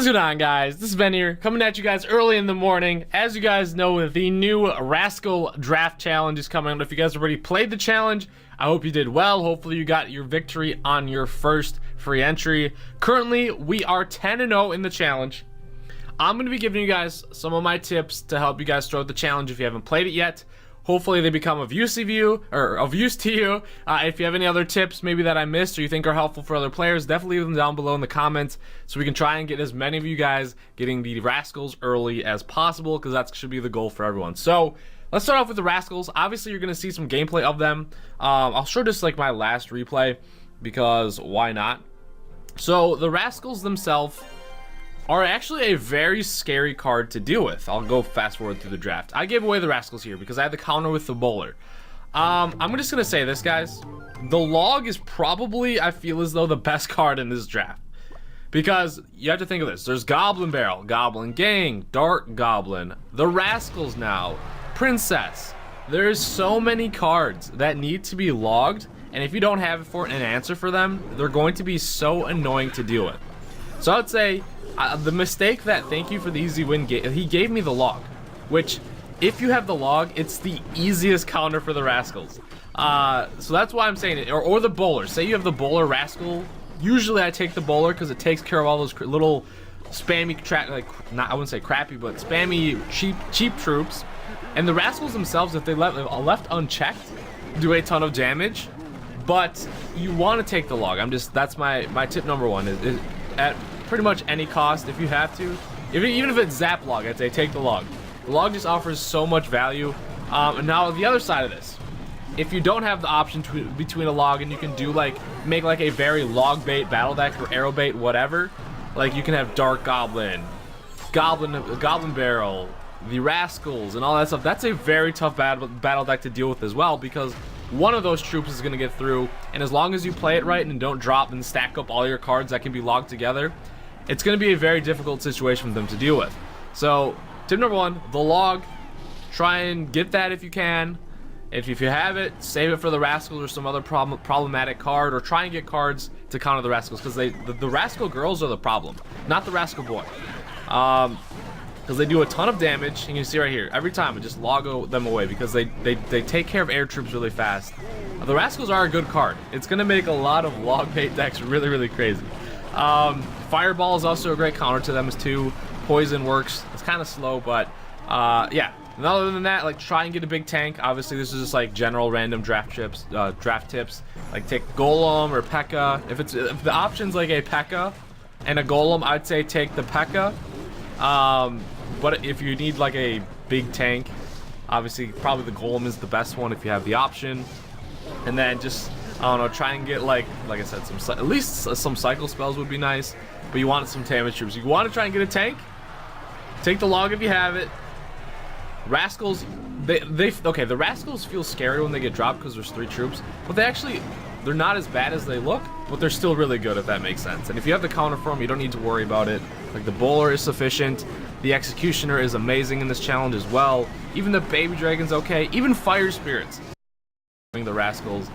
What's going on, guys? This is Ben here, coming at you guys early in the morning. As you guys know, the new Rascal Draft Challenge is coming out. If you guys already played the challenge, I hope you did well. Hopefully you got your victory on your first free entry. Currently, we are 10-0 in the challenge. I'm going to be giving you guys some of my tips to help you guys throughout the challenge if you haven't played it yet. Hopefully they become of use to you. If you have any other tips maybe that I missed or you think are helpful for other players, definitely leave them down below in the comments so we can try and get as many of you guys getting the Rascals early as possible, because that should be the goal for everyone. So let's start off with the Rascals. Obviously you're going to see some gameplay of them. I'll show just like my last replay because why not? So the Rascals themselves are actually a very scary card to deal with. I'll go fast forward through the draft. I gave away the Rascals here because I had the counter with the bowler. I'm just gonna say this, guys. The log is probably, I feel as though, the best card in this draft. Because you have to think of this. There's Goblin Barrel, Goblin Gang, Dark Goblin, the Rascals now, Princess. There's so many cards that need to be logged, and if you don't have an answer for them, they're going to be so annoying to deal with. So I would say, the mistake that, thank you for the easy win, he gave me the log, which if you have the log, it's the easiest counter for the Rascals. So that's why I'm saying it. Or the bowler. Say you have the bowler Rascal. Usually I take the bowler because it takes care of all those little spammy, I wouldn't say crappy, but spammy cheap troops. And the Rascals themselves, if they left unchecked, do a ton of damage. But you want to take the log. That's my tip number one. Is at pretty much any cost, if you have to, even if it's zap log, I'd say take the log. The log just offers so much value. And now the other side of this, if you don't have the option between a log and you can do make a very log bait battle deck or arrow bait, whatever, like you can have Dark Goblin, Goblin Barrel, the Rascals, and all that stuff. That's a very tough battle deck to deal with as well, because one of those troops is going to get through, and as long as you play it right and don't drop and stack up all your cards that can be logged together, it's going to be a very difficult situation for them to deal with. So tip number one, the log. Try and get that if you can. If you have it, save it for the Rascals or some other problematic card, or try and get cards to counter the Rascals, because the Rascal girls are the problem, not the Rascal boy. Because they do a ton of damage, and you can see right here, every time I just log them away because they take care of air troops really fast. The Rascals are a good card. It's going to make a lot of log bait decks really crazy. Fireball is also a great counter to them too. Poison works. It's kind of slow, but yeah. And other than that, try and get a big tank. Obviously, this is just general random draft tips. Like take Golem or P.E.K.K.A. If the option's like a P.E.K.K.A. and a Golem, I'd say take the P.E.K.K.A. But if you need a big tank, obviously probably the Golem is the best one if you have the option. And then just, I don't know, try and get like I said, at least some cycle spells would be nice. But you want some damage troops. You want to try and get a tank? Take the log if you have it. Rascals, okay, the Rascals feel scary when they get dropped because there's 3 troops, but they're not as bad as they look, but they're still really good, if that makes sense. And if you have the counter for them, you don't need to worry about it. The bowler is sufficient. The executioner is amazing in this challenge as well. Even the baby dragon's okay. Even fire spirits. The Rascals.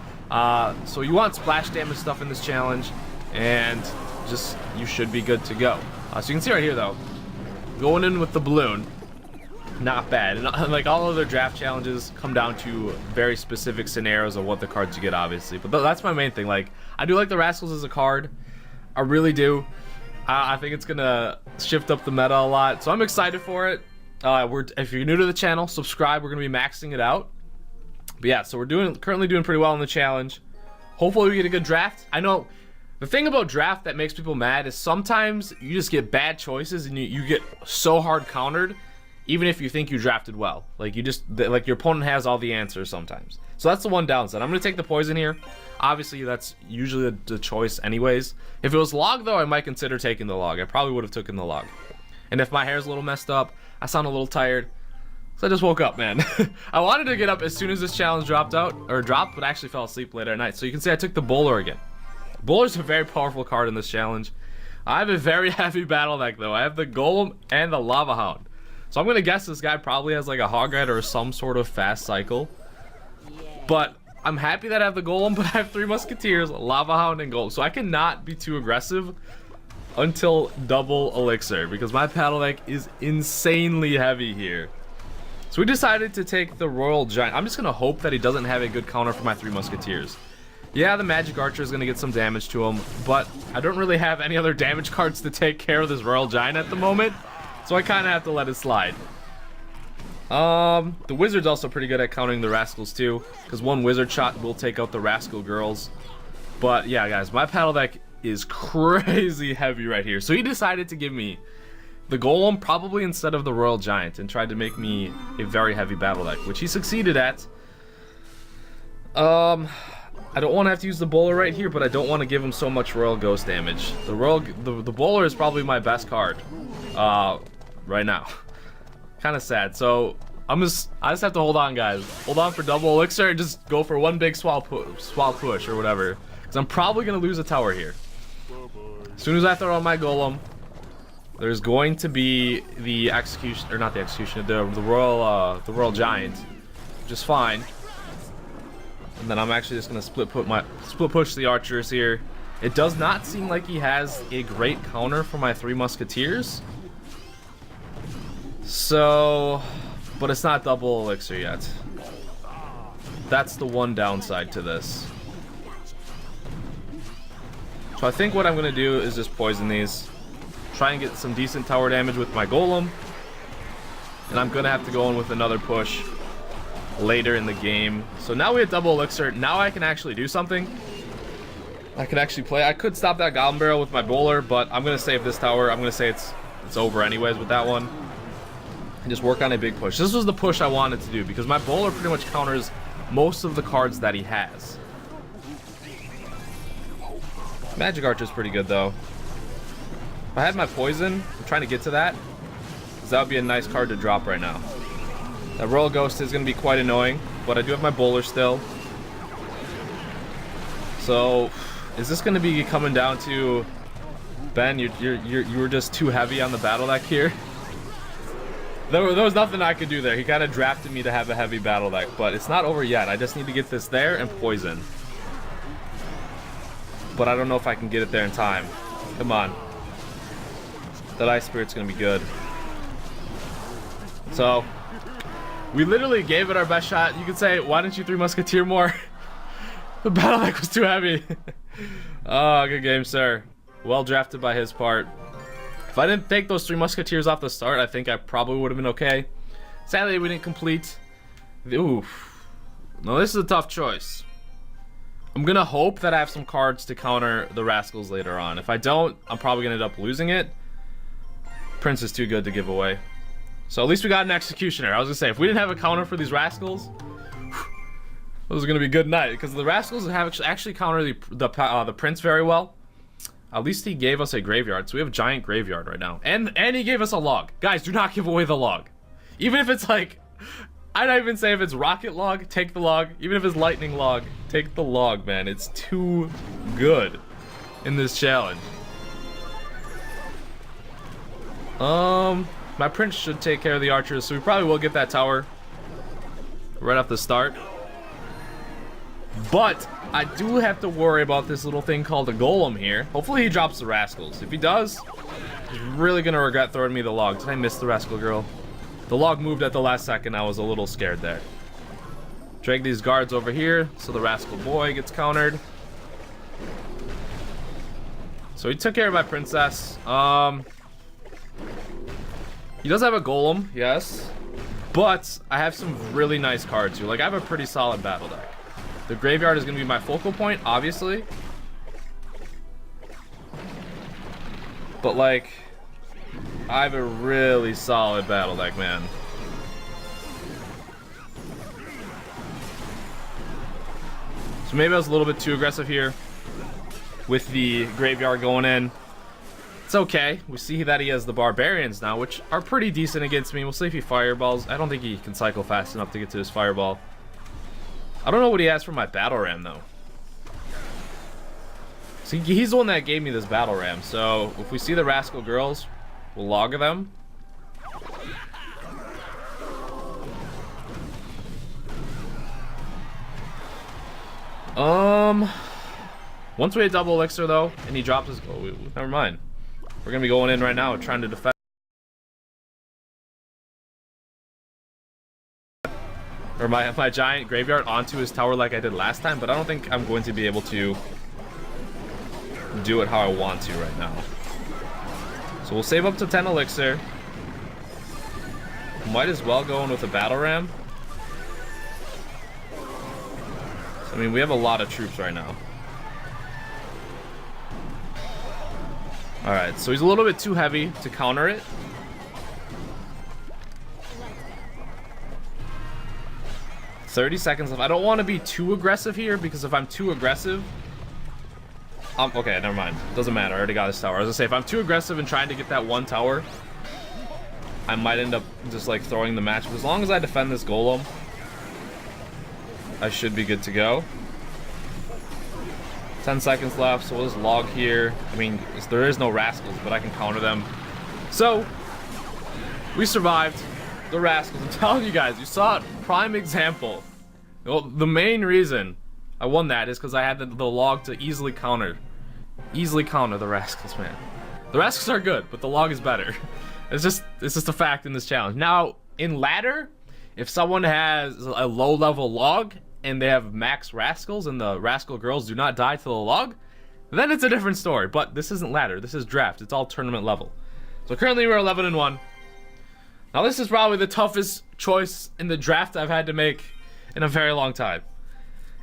So you want splash damage stuff in this challenge, and just you should be good to go. So you can see right here though, going in with the balloon, not bad. And all other draft challenges come down to very specific scenarios of what the cards you get, obviously. But that's my main thing. I do like the Rascals as a card. I really do. I think it's gonna shift up the meta a lot, so I'm excited for it. If you're new to the channel, subscribe. We're gonna be maxing it out. But yeah, so we're currently doing pretty well in the challenge. Hopefully we get a good draft. I know the thing about draft that makes people mad is sometimes you just get bad choices and you get so hard countered, even if you think you drafted well. Your opponent has all the answers sometimes. So that's the one downside. I'm gonna take the poison here. Obviously that's usually the choice anyways. If it was log though, I might consider taking the log. I probably would have taken the log. And if my hair's a little messed up, I sound a little tired, so I just woke up, man. I wanted to get up as soon as this challenge dropped, but I actually fell asleep later at night. So you can see I took the bowler again. Bowler's a very powerful card in this challenge. I have a very heavy battle deck though. I have the Golem and the Lava Hound. So I'm gonna guess this guy probably has a Hog Rider or some sort of fast cycle. But I'm happy that I have the Golem, but I have 3 Musketeers, Lava Hound, and Golem. So I cannot be too aggressive. until double elixir because my battle deck is insanely heavy here. So we decided to take the Royal Giant. I'm just gonna hope that he doesn't have a good counter for my 3 Musketeers. Yeah, the Magic Archer is gonna get some damage to him, but I don't really have any other damage cards to take care of this Royal Giant at the moment, so I kind of have to let it slide. The Wizard's also pretty good at countering the Rascals too, because 1 Wizard shot will take out the Rascal Girls. But yeah, guys, my battle deck is crazy heavy right here. So he decided to give me the Golem probably instead of the Royal Giant and tried to make me a very heavy battle deck, which he succeeded at. I don't want to have to use the Bowler right here, but I don't want to give him so much Royal Ghost damage. The Bowler is probably my best card right now. Kind of sad. So I just have to hold on, guys. Hold on for double elixir and just go for 1 big swap push or whatever, because I'm probably gonna lose a tower here. As soon as I throw on my Golem, there's going to be the execution, or not the execution, the Royal Giant, which is fine. And then I'm actually just gonna split push the archers here. It does not seem like he has a great counter for my 3 Musketeers. So, but it's not double elixir yet. That's the one downside to this. So I think what I'm gonna do is just poison these. Try and get some decent tower damage with my Golem. And I'm gonna have to go in with another push later in the game. So now we have double elixir. Now I can actually do something. I could actually play. I could stop that Goblin Barrel with my Bowler, but I'm gonna save this tower. I'm gonna say it's over anyways with that one. And just work on a big push. This was the push I wanted to do because my Bowler pretty much counters most of the cards that he has. Magic Archer is pretty good though. If I had my poison, I'm trying to get to that, because that would be a nice card to drop right now. That Royal Ghost is going to be quite annoying, but I do have my Bowler still. So, is this going to be coming down to, Ben, you were just too heavy on the battle deck here? There was nothing I could do there. He kind of drafted me to have a heavy battle deck, but it's not over yet. I just need to get this there and poison. But I don't know if I can get it there in time. Come on. That Ice Spirit's gonna be good. So, we literally gave it our best shot. You could say, why didn't you 3 Musketeer more? The battle deck was too heavy. Oh, good game, sir. Well drafted by his part. If I didn't take those 3 Musketeers off the start, I think I probably would have been okay. Sadly, we didn't complete. Oof. No, this is a tough choice. I'm gonna hope that I have some cards to counter the Rascals later on. If I don't, I'm probably gonna end up losing it. Prince is too good to give away. So at least we got an Executioner. I was gonna say, if we didn't have a counter for these Rascals, it was gonna be a good night, because the Rascals have actually countered the Prince very well. At least he gave us a graveyard, so we have a giant graveyard right now. And he gave us a log. Guys, do not give away the log. Even if it's like, I'd not even say if it's rocket log, take the log. Even if it's lightning log, take the log, man. It's too good in this challenge. My Prince should take care of the archers, so we probably will get that tower right off the start. But I do have to worry about this little thing called a Golem here. Hopefully he drops the Rascals. If he does, he's really gonna regret throwing me the log. Did I miss the Rascal Girl? The log moved at the last second. I was a little scared there. Drag these guards over here so the Rascal Boy gets countered. So he took care of my princess. He does have a Golem, yes. But I have some really nice cards here. Like, I have a pretty solid battle deck. The graveyard is going to be my focal point, obviously. But, like, I have a really solid battle deck, man. So maybe I was a little bit too aggressive here with the graveyard going in. It's okay. We see that he has the Barbarians now, which are pretty decent against me. We'll see if he fireballs. I don't think he can cycle fast enough to get to his fireball. I don't know what he has for my Battle Ram, though. See, he's the one that gave me this Battle Ram, so if we see the Rascal Girls, we'll log them. Once we hit double elixir, though, and he drops his... Oh, never mind. We're gonna be going in right now trying to defend. Or my giant graveyard onto his tower like I did last time, but I don't think I'm going to be able to do it how I want to right now. So we'll save up to 10 elixir. Might as well go in with a battle ram. So, I mean, we have a lot of troops right now. Alright, so he's a little bit too heavy to counter it. $30 seconds left. I don't want to be too aggressive here, because if I'm too aggressive... okay, never mind. Doesn't matter. I already got this tower. I was gonna say, if I'm too aggressive and trying to get that one tower, I might end up just like throwing the match. But as long as I defend this golem, I should be good to go. 10 seconds left, so we'll just log here. I mean, there is no rascals, but I can counter them. So, we survived the rascals. I'm telling you guys, you saw it. Prime example. Well, the main reason I won that is because I had the log to easily counter the rascals, man. The rascals are good, but the log is better. It's just a fact in this challenge. Now, in ladder, if someone has a low level log and they have max rascals and the rascal girls do not die to the log, then it's a different story. But this isn't ladder, this is draft. It's all tournament level. So currently we're 11-1. Now this is probably the toughest choice in the draft I've had to make in a very long time.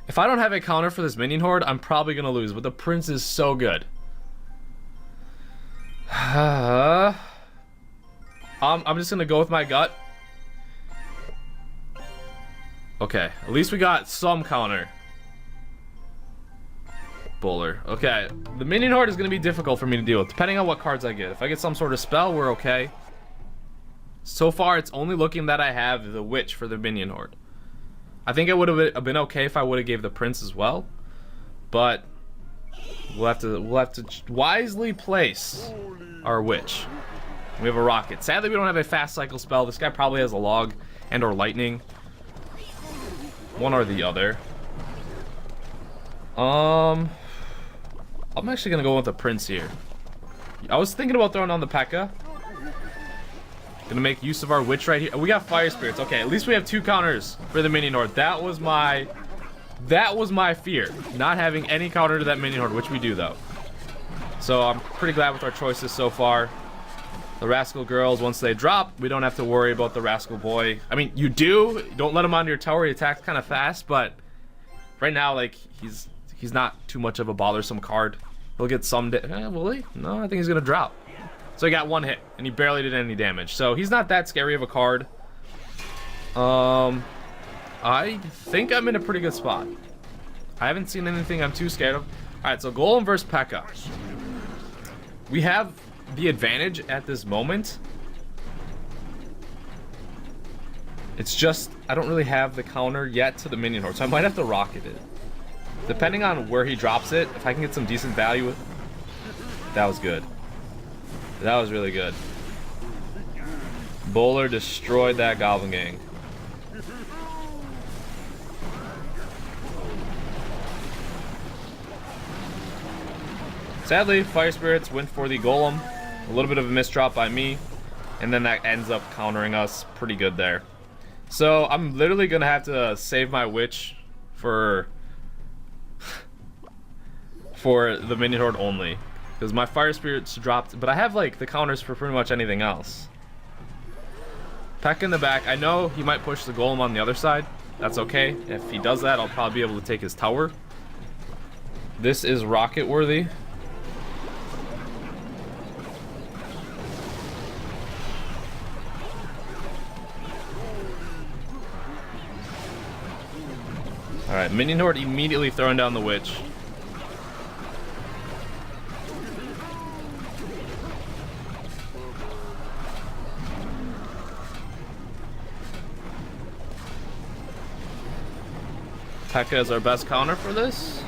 If I don't have a counter for this minion horde, I'm probably gonna lose, but the prince is so good. I'm just gonna go with my gut. Okay, at least we got some counter. Bowler. Okay, the minion horde is gonna be difficult for me to deal with, depending on what cards I get. If I get some sort of spell, we're okay. So far, it's only looking that I have the witch for the minion horde. I think it would have been okay if I would have gave the prince as well, but we'll have to wisely place our witch. We have a rocket. Sadly, we don't have a fast cycle spell. This guy probably has a log and or lightning, one or the other. I'm actually gonna go with the prince here. I was thinking about throwing on the P.E.K.K.A. Gonna make use of our witch right here. We got fire spirits. Okay, at least we have 2 counters for the minion horde. That was my fear, not having any counter to that minion horde, which we do though. So I'm pretty glad with our choices so far. The rascal girls, once they drop, we don't have to worry about the rascal boy. I mean, you do. Don't let him onto your tower. He attacks kind of fast, but right now, like, he's not too much of a bothersome card. He'll get some. Will he? No, I think he's gonna drop. So he got 1 hit, and he barely did any damage. So he's not that scary of a card. I think I'm in a pretty good spot. I haven't seen anything I'm too scared of. Alright, so Golem versus P.E.K.K.A. We have the advantage at this moment. It's just, I don't really have the counter yet to the minion horde, so I might have to rocket it. Depending on where he drops it, if I can get some decent value with... That was good. That was really good. Bowler destroyed that goblin gang. Sadly, fire spirits went for the golem. A little bit of a misdrop by me, and then that ends up countering us pretty good there. So I'm literally gonna have to save my witch for the minion horde only, because my fire spirits dropped, but I have like the counters for pretty much anything else. P.E.K.K.A. in the back. I know he might push the golem on the other side. That's okay. If he does that, I'll probably be able to take his tower. This is rocket worthy. Alright, minion horde immediately throwing down the witch. P.E.K.K.A. is our best counter for this.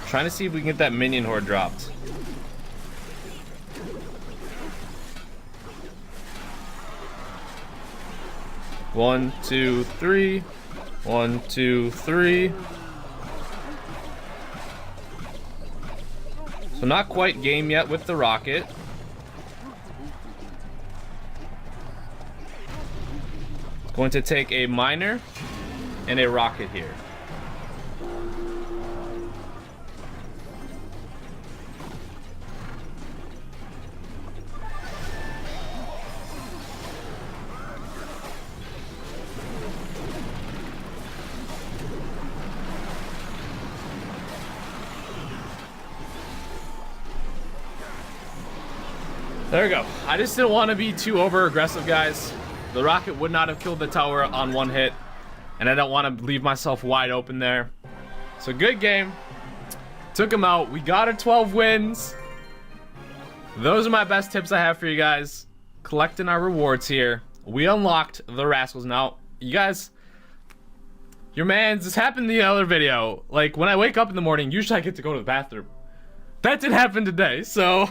Trying to see if we can get that minion horde dropped. 1, 2, 3. 1, 2, 3. So not quite game yet with the rocket. It's going to take a miner and a rocket here. There we go. I just didn't want to be too over aggressive, guys. The rocket would not have killed the tower on one hit, and I don't want to leave myself wide open there. So good game. Took him out. We got our 12 wins. Those are my best tips I have for you guys. Collecting our rewards here. We unlocked the Rascals. Now, you guys, your mans, this happened in the other video. Like, when I wake up in the morning, usually I get to go to the bathroom. That didn't happen today, so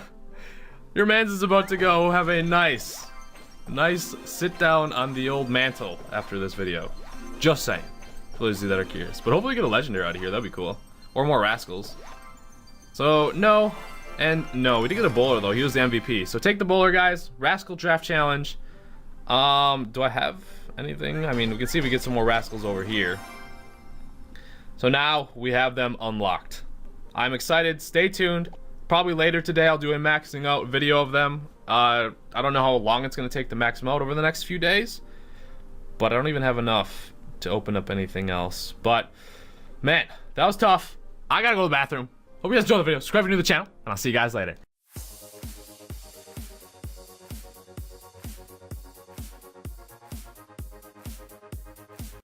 your mans is about to go have a nice sit down on the old mantle after this video. Just saying. For those of you that are curious. But hopefully get a legendary out of here. That'd be cool. Or more Rascals. So, no. And no. We did get a bowler, though. He was the MVP. So take the bowler, guys. Rascal Draft Challenge. Do I have anything? I mean, we can see if we get some more Rascals over here. So now we have them unlocked. I'm excited. Stay tuned. Probably later today I'll do a maxing out video of them. I don't know how long it's going to take to max them out over the next few days. But I don't even have enough to open up anything else. But, man, that was tough. I gotta go to the bathroom. Hope you guys enjoyed the video. Subscribe if you're new to the channel, and I'll see you guys later.